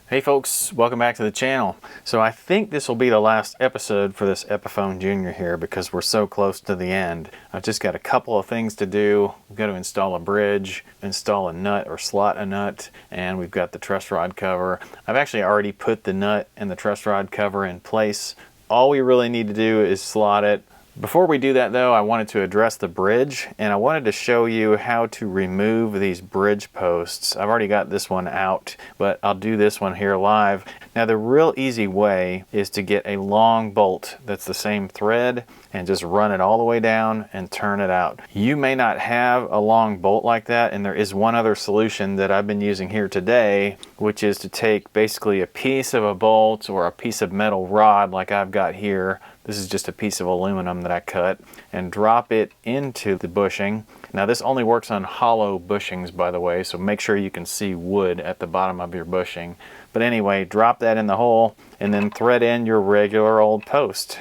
Hey folks, welcome back to the channel. So I think this will be the last episode for this Epiphone Junior here because we're so close to the end. I've just got a couple of things to do. We've got to install a bridge, install a nut or slot a nut, and we've got the truss rod cover. I've actually already put the nut and the truss rod cover in place. All we really need to do is slot it. Before we do that though, I wanted to address the bridge, and I wanted to show you how to remove these bridge posts. I've already got this one out, but I'll do this one here live. Now the real easy way is to get a long bolt that's the same thread and just run it all the way down and turn it out. You may not have a long bolt like that, and there is one other solution that I've been using here today, which is to take basically a piece of a bolt or a piece of metal rod like I've got here. This is just a piece of aluminum that I cut, and drop it into the bushing. Now this only works on hollow bushings, by the way, so make sure you can see wood at the bottom of your bushing. But anyway, drop that in the hole and then thread in your regular old post.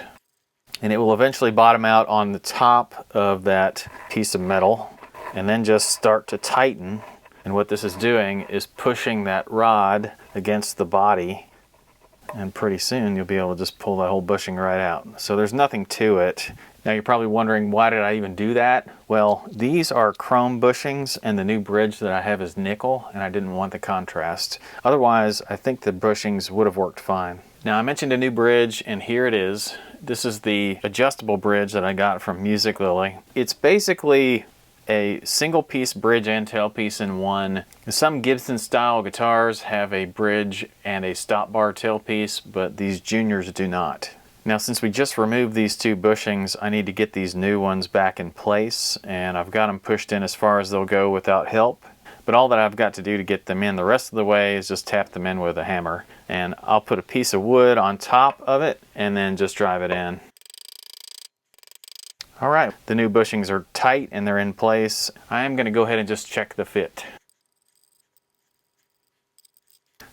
And it will eventually bottom out on the top of that piece of metal, and then just start to tighten. And what this is doing is pushing that rod against the body, and pretty soon you'll be able to just pull that whole bushing right out. So there's nothing to it. Now you're probably wondering, why did I even do that? Well, these are chrome bushings and the new bridge that I have is nickel, and I didn't want the contrast. Otherwise, I think the bushings would have worked fine. Now I mentioned a new bridge, and here it is. This is the adjustable bridge that I got from Music Lily. It's basically a single piece bridge and tailpiece in one. Some Gibson style guitars have a bridge and a stop bar tailpiece, but these Juniors do not. Now since we just removed these two bushings, I need to get these new ones back in place, and I've got them pushed in as far as they'll go without help. But all that I've got to do to get them in the rest of the way is just tap them in with a hammer. And I'll put a piece of wood on top of it and then just drive it in. All right, the new bushings are tight and they're in place. I am going to go ahead and just check the fit.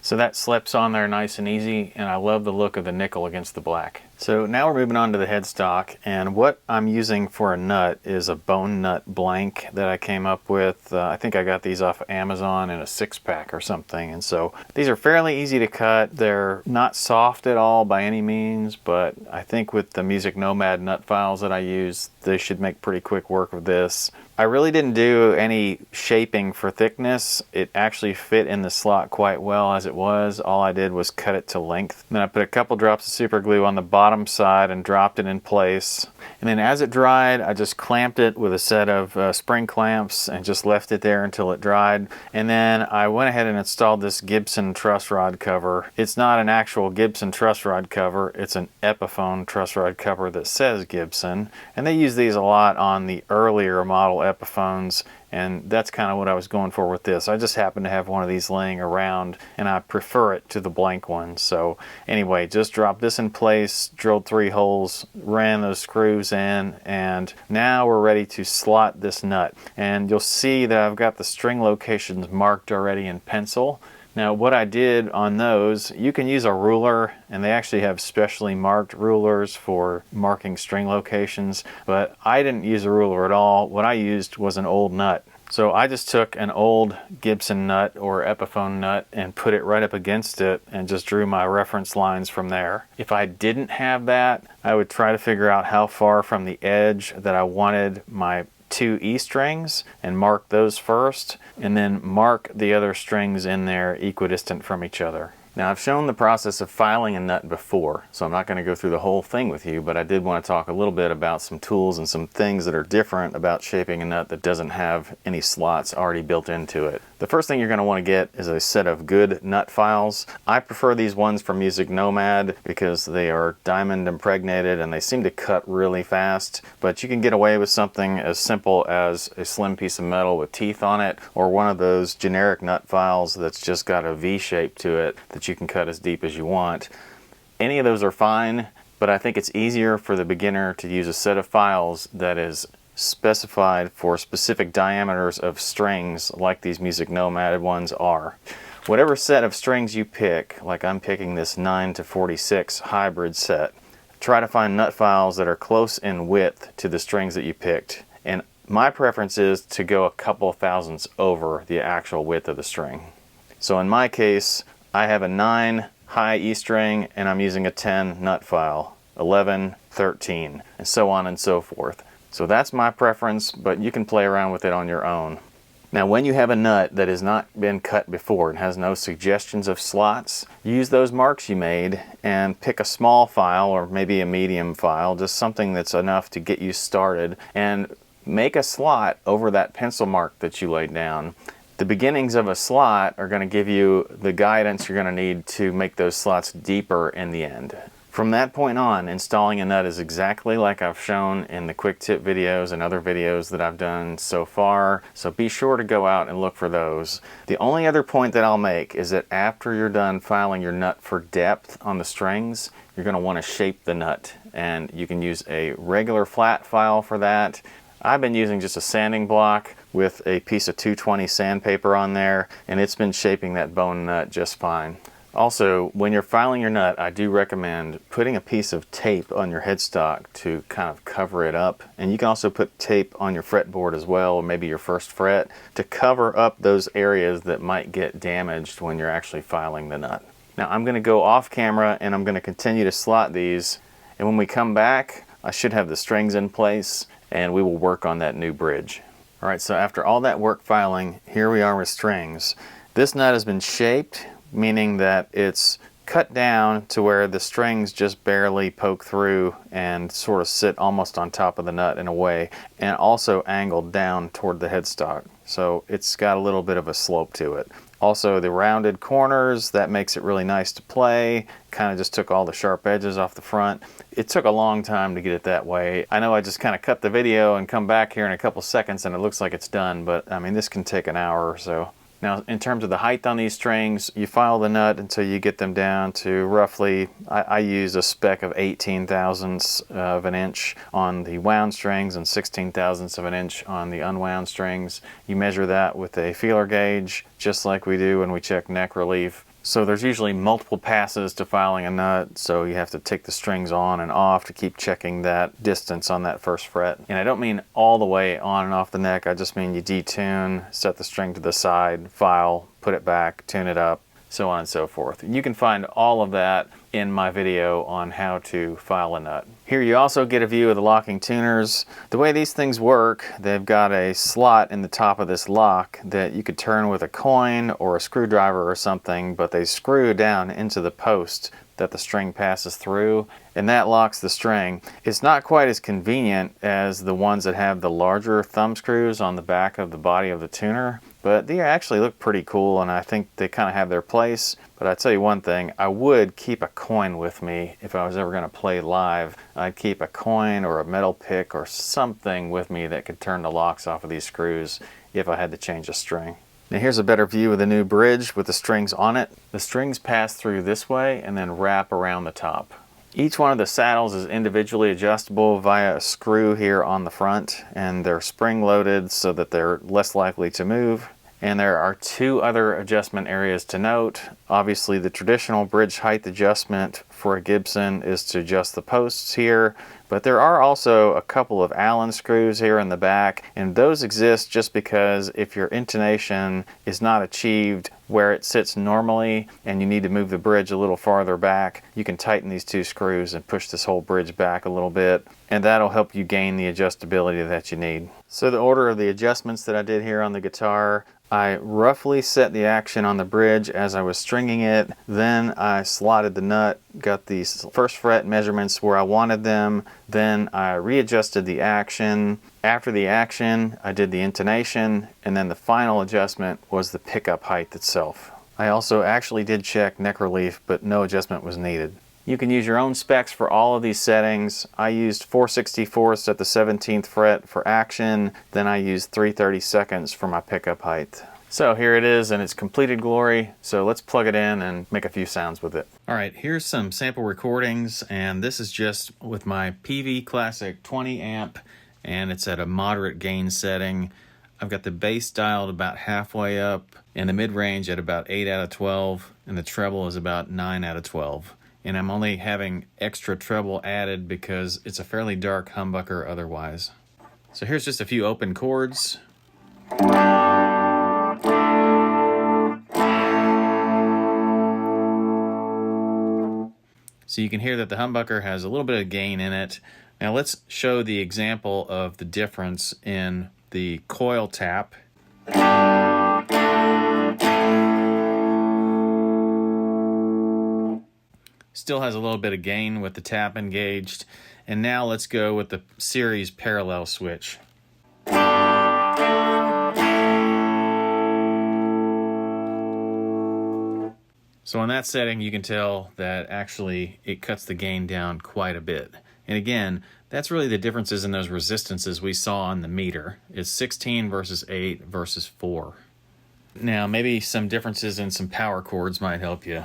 So that slips on there nice and easy, and I love the look of the nickel against the black. So now we're moving on to the headstock, and what I'm using for a nut is a bone nut blank that I came up with. I think I got these off of Amazon in a 6-pack or something, and so these are fairly easy to cut. They're not soft at all by any means, but I think with the Music Nomad nut files that I use, they should make pretty quick work of this. I really didn't do any shaping for thickness. It actually fit in the slot quite well as it was. All I did was cut it to length. Then I put a couple drops of super glue on the bottom side and dropped it in place. And then as it dried, I just clamped it with a set of spring clamps and just left it there until it dried. And then I went ahead and installed this Gibson truss rod cover. It's not an actual Gibson truss rod cover, it's an Epiphone truss rod cover that says Gibson. And they use these a lot on the earlier model Epiphones, and that's kind of what I was going for with this. I just happen to have one of these laying around, and I prefer it to the blank one. So anyway, just dropped this in place, drilled 3 holes, ran those screws in, and now we're ready to slot this nut. And you'll see that I've got the string locations marked already in pencil. Now what I did on those, you can use a ruler, and they actually have specially marked rulers for marking string locations, but I didn't use a ruler at all. What I used was an old nut. So I just took an old Gibson nut or Epiphone nut and put it right up against it and just drew my reference lines from there. If I didn't have that, I would try to figure out how far from the edge that I wanted my 2 E strings and mark those first, and then mark the other strings in there equidistant from each other. Now I've shown the process of filing a nut before, so I'm not going to go through the whole thing with you, but I did want to talk a little bit about some tools and some things that are different about shaping a nut that doesn't have any slots already built into it. The first thing you're going to want to get is a set of good nut files. I prefer these ones from Music Nomad because they are diamond impregnated and they seem to cut really fast, but you can get away with something as simple as a slim piece of metal with teeth on it, or one of those generic nut files that's just got a V shape to it that you can cut as deep as you want. Any of those are fine, but I think it's easier for the beginner to use a set of files that is specified for specific diameters of strings like these Music Nomad ones are. Whatever set of strings you pick, like I'm picking this 9 to 46 hybrid set, try to find nut files that are close in width to the strings that you picked. And my preference is to go a couple thousandths over the actual width of the string. So in my case, I have a 9 high E string and I'm using a 10 nut file, 11, 13, and so on and so forth. So that's my preference, but you can play around with it on your own. Now when you have a nut that has not been cut before and has no suggestions of slots, use those marks you made and pick a small file or maybe a medium file, just something that's enough to get you started, and make a slot over that pencil mark that you laid down. The beginnings of a slot are going to give you the guidance you're going to need to make those slots deeper in the end. From that point on, installing a nut is exactly like I've shown in the quick tip videos and other videos that I've done so far, so be sure to go out and look for those. The only other point that I'll make is that after you're done filing your nut for depth on the strings, you're going to want to shape the nut, and you can use a regular flat file for that. I've been using just a sanding block with a piece of 220 sandpaper on there, and it's been shaping that bone nut just fine. Also, when you're filing your nut, I do recommend putting a piece of tape on your headstock to kind of cover it up. And you can also put tape on your fretboard as well, or maybe your first fret, to cover up those areas that might get damaged when you're actually filing the nut. Now I'm going to go off camera and I'm going to continue to slot these, and when we come back I should have the strings in place and we will work on that new bridge. Alright, so after all that work filing, here we are with strings. This nut has been shaped, meaning that it's cut down to where the strings just barely poke through and sort of sit almost on top of the nut in a way, and also angled down toward the headstock. So it's got a little bit of a slope to it. Also the rounded corners, that makes it really nice to play. Kind of just took all the sharp edges off the front. It took a long time to get it that way. I know I just kind of cut the video and come back here in a couple seconds and it looks like it's done, but I mean this can take an hour or so. Now in terms of the height on these strings, you file the nut until you get them down to roughly, I use a spec of 18 thousandths of an inch on the wound strings and 16 thousandths of an inch on the unwound strings. You measure that with a feeler gauge, just like we do when we check neck relief. So there's usually multiple passes to filing a nut, so you have to take the strings on and off to keep checking that distance on that first fret. And I don't mean all the way on and off the neck, I just mean you detune, set the string to the side, file, put it back, tune it up, so on and so forth. And you can find all of that in my video on how to file a nut. Here you also get a view of the locking tuners. The way these things work, they've got a slot in the top of this lock that you could turn with a coin or a screwdriver or something, but they screw down into the post that the string passes through, and that locks the string. It's not quite as convenient as the ones that have the larger thumb screws on the back of the body of the tuner, but they actually look pretty cool and I think they kind of have their place. But I tell you one thing, I would keep a coin with me if I was ever going to play live. I'd keep a coin or a metal pick or something with me that could turn the locks off of these screws if I had to change a string. Now here's a better view of the new bridge with the strings on it. The strings pass through this way and then wrap around the top. Each one of the saddles is individually adjustable via a screw here on the front, and they're spring loaded so that they're less likely to move. And there are two other adjustment areas to note. Obviously the traditional bridge height adjustment for a Gibson is to adjust the posts here, but there are also a couple of Allen screws here in the back, and those exist just because if your intonation is not achieved where it sits normally and you need to move the bridge a little farther back, you can tighten these two screws and push this whole bridge back a little bit, and that'll help you gain the adjustability that you need. So the order of the adjustments that I did here on the guitar, I roughly set the action on the bridge as I was stringing it, then I slotted the nut, got these first fret measurements where I wanted them, then I readjusted the action. After the action, I did the intonation, and then the final adjustment was the pickup height itself. I also actually did check neck relief, but no adjustment was needed. You can use your own specs for all of these settings. I used 4/64 at the 17th fret for action, then I used 3/32 for my pickup height. So here it is in its completed glory, so let's plug it in and make a few sounds with it. Alright, here's some sample recordings, and this is just with my PV Classic 20 amp, and it's at a moderate gain setting. I've got the bass dialed about halfway up, and the mid-range at about 8 out of 12, and the treble is about 9 out of 12. And I'm only having extra treble added because it's a fairly dark humbucker otherwise. So here's just a few open chords. So you can hear that the humbucker has a little bit of gain in it. Now let's show the example of the difference in the coil tap. Still has a little bit of gain with the tap engaged. And now let's go with the series parallel switch. So on that setting, you can tell that actually it cuts the gain down quite a bit. And again, that's really the differences in those resistances we saw on the meter. It's 16 versus 8 versus 4. Now, maybe some differences in some power chords might help you.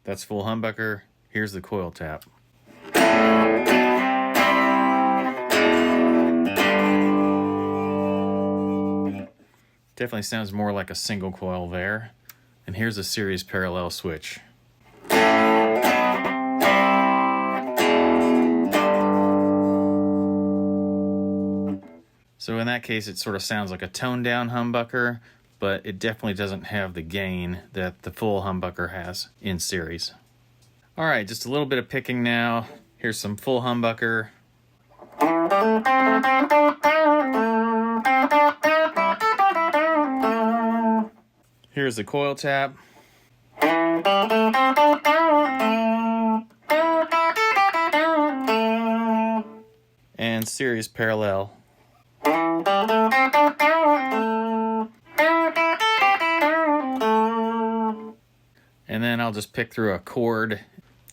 That's full humbucker. Here's the coil tap. Definitely sounds more like a single coil there. And here's a series parallel switch. So in that case, it sort of sounds like a toned down humbucker, but it definitely doesn't have the gain that the full humbucker has in series. All right, just a little bit of picking now. Here's some full humbucker. Here's the coil tap. And series parallel. And then I'll just pick through a chord.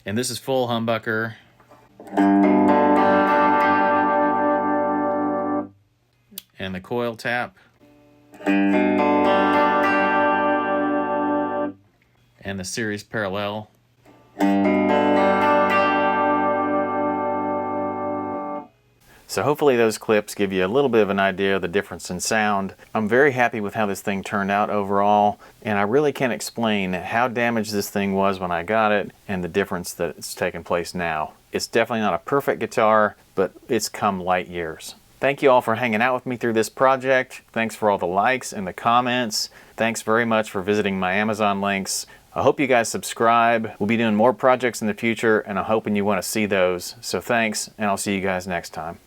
And this is full humbucker. And the coil tap. And the series parallel. So hopefully those clips give you a little bit of an idea of the difference in sound. I'm very happy with how this thing turned out overall, and I really can't explain how damaged this thing was when I got it and the difference that's taken place now. It's definitely not a perfect guitar, but it's come light years. Thank you all for hanging out with me through this project. Thanks for all the likes and the comments. Thanks very much for visiting my Amazon links. I hope you guys subscribe. We'll be doing more projects in the future, and I'm hoping you want to see those. So thanks, and I'll see you guys next time.